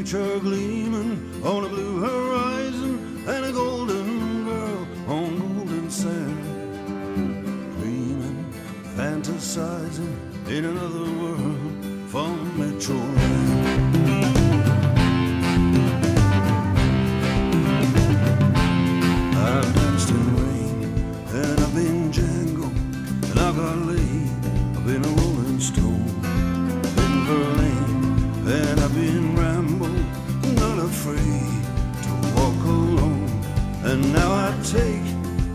future gleaming on a blue horizon and a golden girl on golden sand. Dreaming, fantasizing in another world from Metroland. I've danced in rain and I've been Django and I got laid. I've been a Rolling Stone, been Verlaine, and I've been Rambo, not afraid to walk alone. And now I take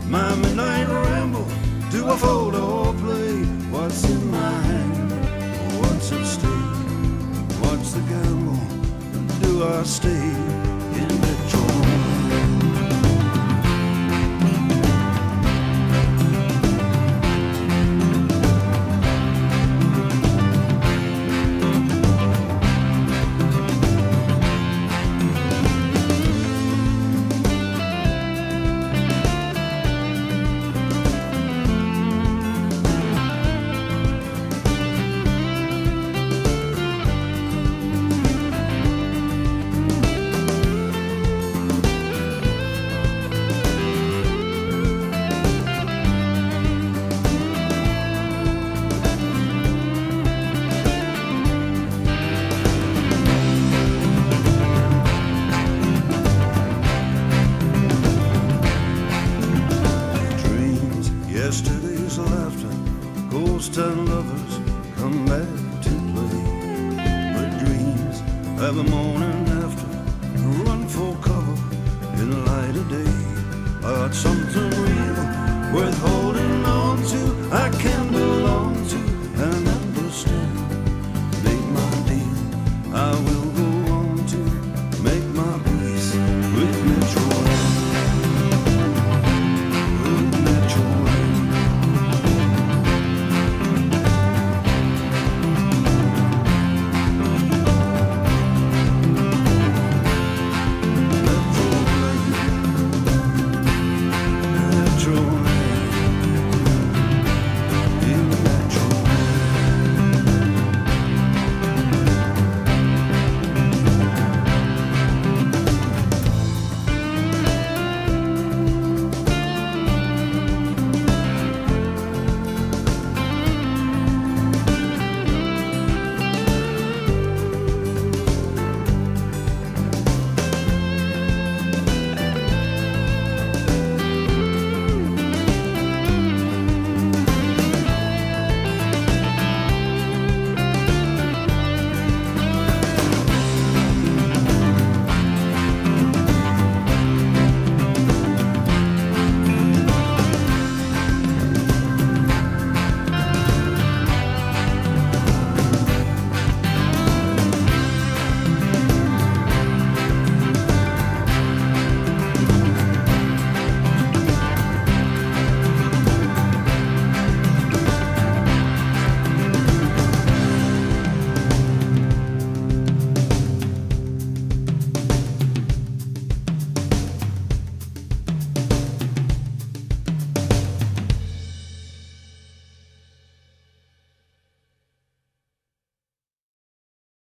my midnight ramble to a photo play. What's in my hand? What's at stake? What's the gamble? Do I stay in Detroit? Yesterday's laughter, ghosts and lovers come back to play. But dreams have a morning after, run for cover in the light of day. But something real worth holding